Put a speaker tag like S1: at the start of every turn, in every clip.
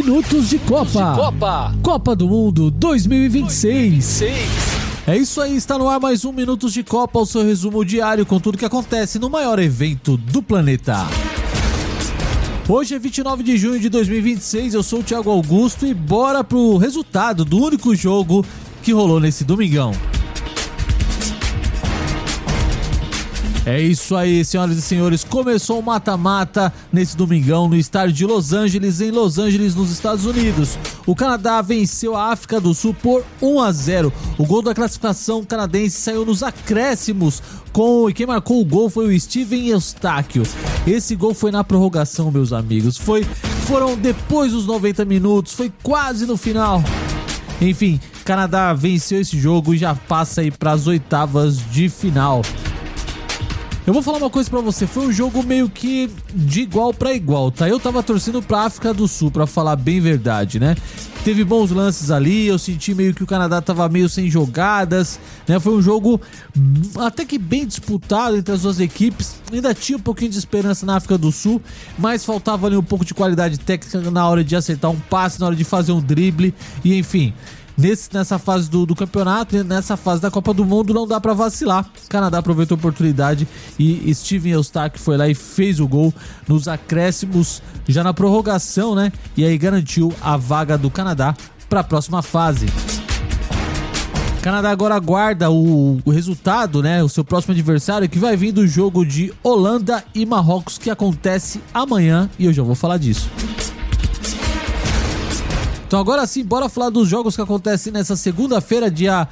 S1: Minutos de Copa. Copa do Mundo 2026. É isso aí, está no ar mais um Minutos de Copa, o seu resumo diário com tudo que acontece no maior evento do planeta. Hoje é 29 de junho de 2026, eu sou o Thiago Augusto e bora pro resultado do único jogo que rolou nesse domingão. É isso aí, senhoras e senhores, começou o mata-mata nesse domingão no estádio de Los Angeles, em Los Angeles, nos Estados Unidos. O Canadá venceu a África do Sul por 1-0. O gol da classificação canadense saiu nos acréscimos, e quem marcou o gol foi o Steven Eustáquio. Esse gol foi na prorrogação, meus amigos. Foram depois dos 90 minutos, foi quase no final. Enfim, Canadá venceu esse jogo e já passa aí para as oitavas de final. Eu vou falar uma coisa pra você, foi um jogo meio que de igual pra igual, tá? Eu tava torcendo pra África do Sul, pra falar bem verdade, né? Teve bons lances ali, eu senti meio que o Canadá tava meio sem jogadas, né? Foi um jogo até que bem disputado entre as duas equipes, ainda tinha um pouquinho de esperança na África do Sul, mas faltava ali um pouco de qualidade técnica na hora de acertar um passe, na hora de fazer um drible, e enfim... Nessa fase do campeonato, nessa fase da Copa do Mundo, não dá pra vacilar. O Canadá aproveitou a oportunidade e Steven Eustáquio foi lá e fez o gol nos acréscimos, já na prorrogação, né? E aí garantiu a vaga do Canadá para a próxima fase. O Canadá agora aguarda o resultado, né? O seu próximo adversário, que vai vir do jogo de Holanda e Marrocos, que acontece amanhã, e eu já vou falar disso. Então agora sim, bora falar dos jogos que acontecem nessa segunda-feira, dia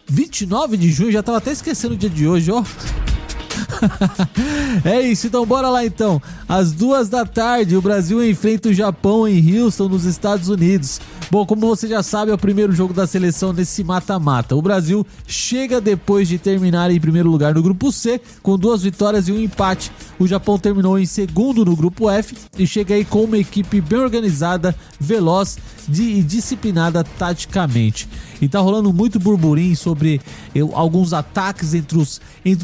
S1: 29 de junho, já tava até esquecendo o dia de hoje, ó. É isso, então bora lá então. Às 2 da tarde, o Brasil enfrenta o Japão em Houston, nos Estados Unidos. Bom, como você já sabe, é o primeiro jogo da seleção nesse mata-mata. O Brasil chega depois de terminar em primeiro lugar no grupo C, com 2 vitórias e 1 empate. O Japão terminou em segundo no grupo F e chega aí com uma equipe bem organizada, veloz e disciplinada taticamente. E tá rolando muito burburinho sobre alguns ataques entre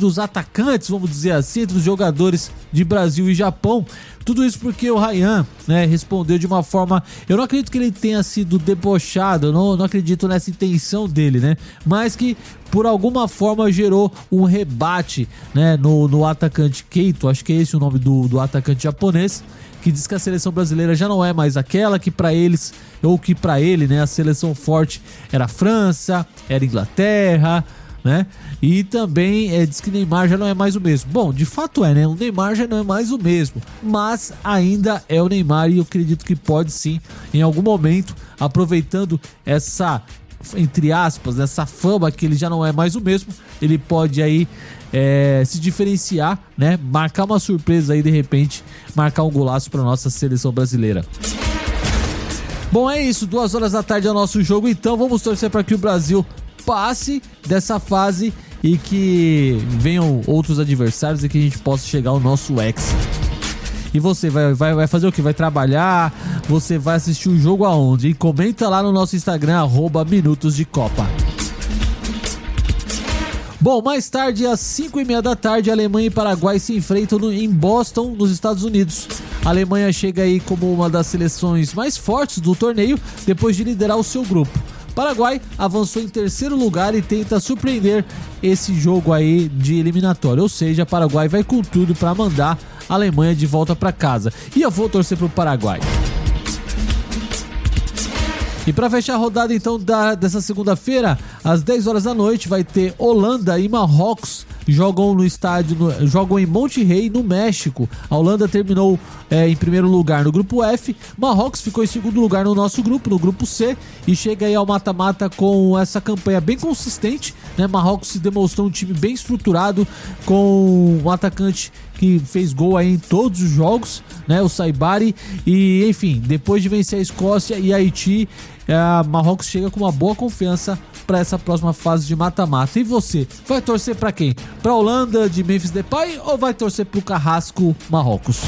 S1: os atacantes, vamos dizer assim, entre os jogadores de Brasil e Japão. Tudo isso porque o Ryan, né, respondeu de uma forma... Eu não acredito que ele tenha sido debochado, eu não acredito nessa intenção dele, né? Mas que por alguma forma gerou um rebate, né, no atacante Keito, acho que é esse o nome do atacante japonês, que diz que a seleção brasileira já não é mais aquela que para eles, ou que para ele, né, a seleção forte era a França, era a Inglaterra, né? E também diz que Neymar já não é mais o mesmo. Bom, de fato é, né? O Neymar já não é mais o mesmo, mas ainda é o Neymar e eu acredito que pode sim, em algum momento, aproveitando essa, entre aspas, essa fama que ele já não é mais o mesmo, ele pode aí se diferenciar, né? Marcar uma surpresa aí, de repente, marcar um golaço para nossa seleção brasileira. Bom, é isso, 2 horas da tarde é o nosso jogo, então vamos torcer para que o Brasil passe dessa fase e que venham outros adversários e que a gente possa chegar ao nosso Hexa. E você vai fazer o que? Vai trabalhar? Você vai assistir o jogo aonde? E comenta lá no nosso Instagram, @Minutos de Copa. Bom, mais tarde, às 5h30 da tarde, Alemanha e Paraguai se enfrentam em Boston, nos Estados Unidos. A Alemanha chega aí como uma das seleções mais fortes do torneio, depois de liderar o seu grupo. Paraguai avançou em terceiro lugar e tenta surpreender esse jogo aí de eliminatório, ou seja, Paraguai vai com tudo para mandar a Alemanha de volta para casa. E eu vou torcer pro Paraguai. E para fechar a rodada então dessa segunda-feira, às 10 horas da noite, vai ter Holanda e Marrocos, jogam em Monterrey, no México. A Holanda terminou em primeiro lugar no grupo F, Marrocos ficou em segundo lugar no nosso grupo, no grupo C, e chega aí ao mata-mata com essa campanha bem consistente, né? Marrocos se demonstrou um time bem estruturado, com um atacante que fez gol aí em todos os jogos, né? O Saibari, e enfim, depois de vencer a Escócia e a Haiti, Marrocos chega com uma boa confiança para essa próxima fase de mata-mata. E você, vai torcer para quem? Para a Holanda de Memphis Depay ou vai torcer para o Carrasco Marrocos?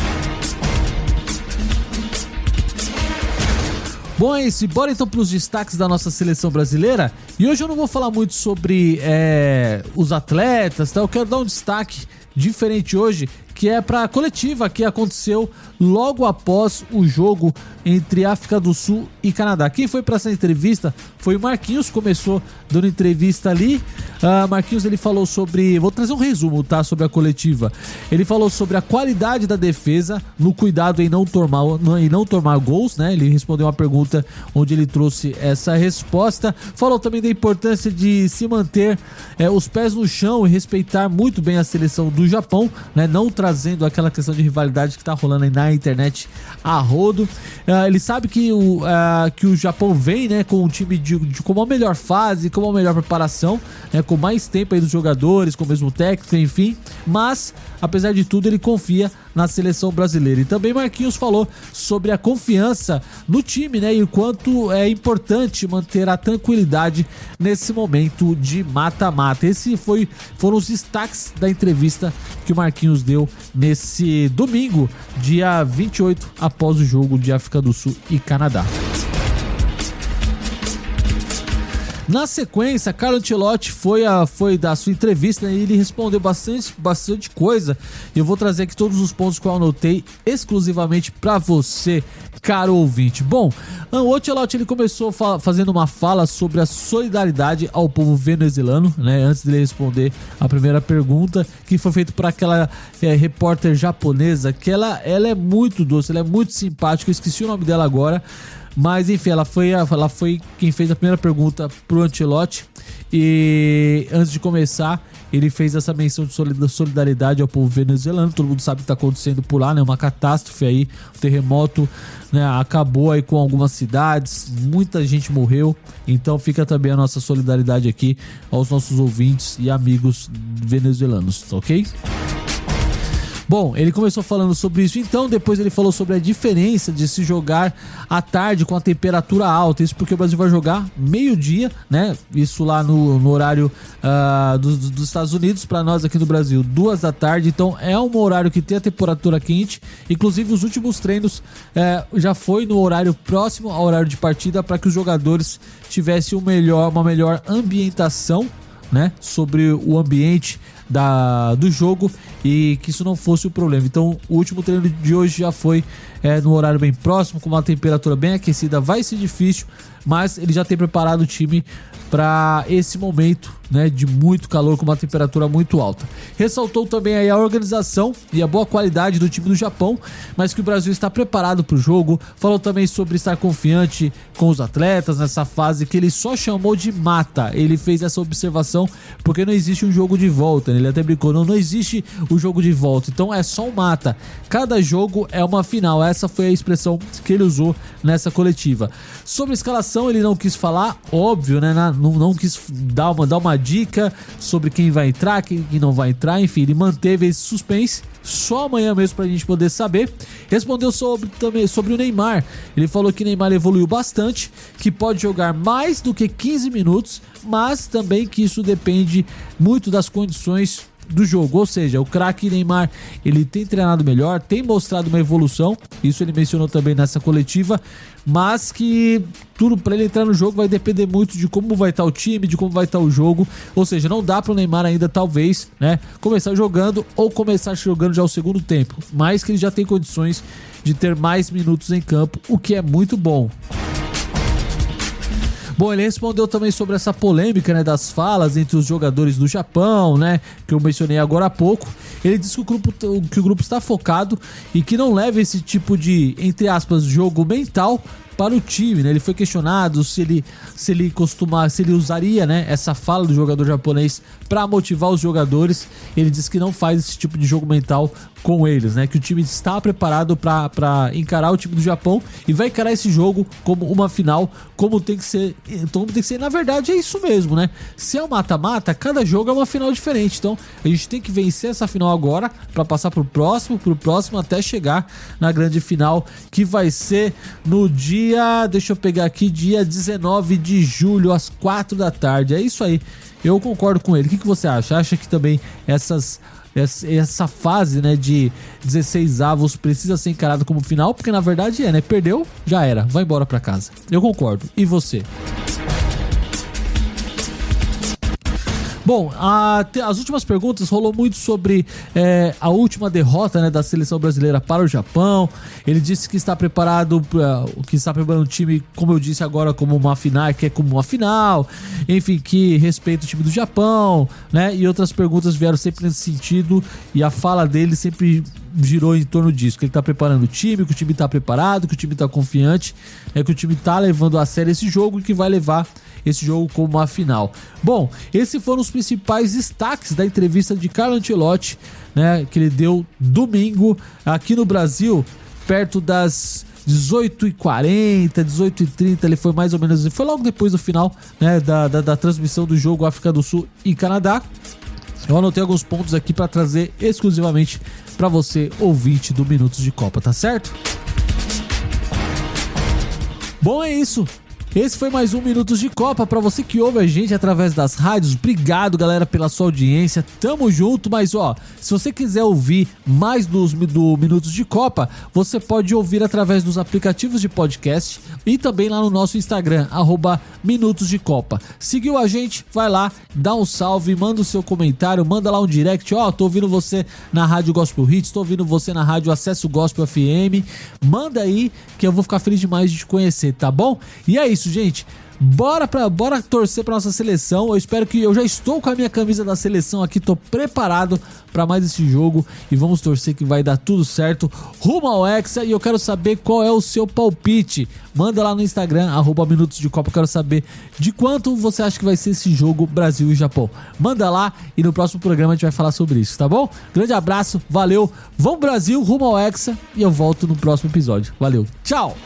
S1: Bom, é isso. Bora então para os destaques da nossa seleção brasileira. E hoje eu não vou falar muito sobre os atletas, tá? Eu quero dar um destaque diferente hoje, que é para a coletiva que aconteceu logo após o jogo entre África do Sul e Canadá. Quem foi para essa entrevista foi o Marquinhos, começou dando entrevista ali. Marquinhos, ele falou sobre, vou trazer um resumo, tá, sobre a coletiva. Ele falou sobre a qualidade da defesa, no cuidado em não tomar gols, né? Ele respondeu uma pergunta onde ele trouxe essa resposta. Falou também da importância de se manter os pés no chão e respeitar muito bem a seleção do Japão, né? Não trazendo aquela questão de rivalidade que tá rolando aí na internet a rodo. Ele sabe que o Japão vem, né, com um time com uma melhor fase, com uma melhor preparação, né, com mais tempo aí dos jogadores, com o mesmo técnico, enfim. Mas, apesar de tudo, ele confia na seleção brasileira. E também Marquinhos falou sobre a confiança no time, né, e o quanto é importante manter a tranquilidade nesse momento de mata-mata. Foram os destaques da entrevista que o Marquinhos deu nesse domingo, dia 28, após o jogo de África do Sul e Canadá. Na sequência, Carlo Ancelotti foi dar sua entrevista, né, e ele respondeu bastante coisa. Eu vou trazer aqui todos os pontos que eu anotei exclusivamente para você, caro ouvinte. Bom, o Ancelotti ele começou fazendo uma fala sobre a solidariedade ao povo venezuelano, né, antes dele responder a primeira pergunta, que foi feita por aquela repórter japonesa, que ela é muito doce, ela é muito simpática, eu esqueci o nome dela agora. Mas enfim, ela foi quem fez a primeira pergunta pro Ancelotti. E antes de começar, ele fez essa menção de solidariedade ao povo venezuelano. Todo mundo sabe o que está acontecendo por lá, né? Uma catástrofe aí, o terremoto, né, acabou aí com algumas cidades, muita gente morreu. Então fica também a nossa solidariedade aqui aos nossos ouvintes e amigos venezuelanos, tá ok? Bom, ele começou falando sobre isso, então depois ele falou sobre a diferença de se jogar à tarde com a temperatura alta. Isso porque o Brasil vai jogar meio-dia, né? Isso lá no horário dos Estados Unidos, para nós aqui no Brasil 2 da tarde. Então é um horário que tem a temperatura quente. Inclusive os últimos treinos já foi no horário próximo ao horário de partida, para que os jogadores tivessem uma melhor ambientação, né, sobre o ambiente do jogo, e que isso não fosse o problema. Então o último treino de hoje já foi no horário bem próximo, com uma temperatura bem aquecida. Vai ser difícil, mas ele já tem preparado o time para esse momento, né, de muito calor, com uma temperatura muito alta. Ressaltou também aí a organização e a boa qualidade do time do Japão, mas que o Brasil está preparado para o jogo. Falou também sobre estar confiante com os atletas nessa fase que ele só chamou de mata. Ele fez essa observação porque não existe um jogo de volta, né? Ele até brincou, não existe o jogo de volta, então é só um mata. Cada jogo é uma final. Essa foi a expressão que ele usou nessa coletiva. Sobre a escalação, ele não quis falar, óbvio, né? Não quis dar uma dica sobre quem vai entrar, quem não vai entrar. Enfim, ele manteve esse suspense. Só amanhã mesmo pra gente poder saber. Respondeu também sobre o Neymar. Ele falou que Neymar evoluiu bastante, que pode jogar mais do que 15 minutos, mas também que isso depende muito das condições do jogo. Ou seja, o craque Neymar, ele tem treinado melhor, tem mostrado uma evolução. Isso ele mencionou também nessa coletiva, mas que tudo para ele entrar no jogo vai depender muito de como vai estar o time, de como vai estar o jogo. Ou seja, não dá para o Neymar ainda, talvez, né, começar jogando ou começar jogando já o segundo tempo, mas que ele já tem condições de ter mais minutos em campo, o que é muito bom. Bom, ele respondeu também sobre essa polêmica, né, das falas entre os jogadores do Japão, né, que eu mencionei agora há pouco. Ele disse que o grupo está focado e que não leva esse tipo de, entre aspas, jogo mental para o time, né? Ele foi questionado se ele usaria, né, essa fala do jogador japonês para motivar os jogadores. Ele disse que não faz esse tipo de jogo mental com eles, né? Que o time está preparado para encarar o time do Japão e vai encarar esse jogo como uma final, como tem que ser. Então tem que ser, na verdade é isso mesmo, né? Se é um mata-mata, cada jogo é uma final diferente. Então a gente tem que vencer essa final agora para passar pro próximo até chegar na grande final, que vai ser no dia, deixa eu pegar aqui, dia 19 de julho às 4 da tarde. É isso aí. Eu concordo com ele. O que você acha? Acha que também essa fase, né, de 16 avos precisa ser encarada como final? Porque na verdade né? Perdeu, já era, vai embora pra casa. Eu concordo. E você? Bom, as últimas perguntas rolou muito sobre a última derrota, né, da seleção brasileira para o Japão. Ele disse que está preparando o time, como eu disse agora, como uma final, que é como uma final, enfim, que respeita o time do Japão, né? E outras perguntas vieram sempre nesse sentido, e a fala dele sempre girou em torno disso, que ele tá preparando o time, que o time tá preparado, que o time tá confiante, que o time tá levando a sério esse jogo e que vai levar esse jogo como uma final. Bom, esses foram os principais destaques da entrevista de Carlo Ancelotti, né, que ele deu domingo aqui no Brasil, perto das 18h40, 18h30, ele foi mais ou menos, foi logo depois do final, né, da transmissão do jogo África do Sul e Canadá. Eu anotei alguns pontos aqui para trazer exclusivamente para você, ouvinte do Minutos de Copa, tá certo? Bom, é isso. Esse foi mais um Minutos de Copa. Pra você que ouve a gente através das rádios, obrigado, galera, pela sua audiência. Tamo junto, mas ó, se você quiser ouvir mais do Minutos de Copa, você pode ouvir através dos aplicativos de podcast e também lá no nosso Instagram, @Minutos de Copa. Seguiu a gente? Vai lá, dá um salve, manda o seu comentário, manda lá um direct. Ó, tô ouvindo você na Rádio Gospel Hits, tô ouvindo você na Rádio Acesso Gospel FM. Manda aí que eu vou ficar feliz demais de te conhecer, tá bom? E é isso, gente. Bora torcer pra nossa seleção. Eu já estou com a minha camisa da seleção aqui, tô preparado pra mais esse jogo e vamos torcer que vai dar tudo certo rumo ao Hexa. E eu quero saber qual é o seu palpite. Manda lá no Instagram, @Minutos de Copa. Eu quero saber de quanto você acha que vai ser esse jogo Brasil e Japão. Manda lá e no próximo programa a gente vai falar sobre isso, tá bom? Grande abraço, valeu, vamos Brasil, rumo ao Hexa, e eu volto no próximo episódio. Valeu, tchau!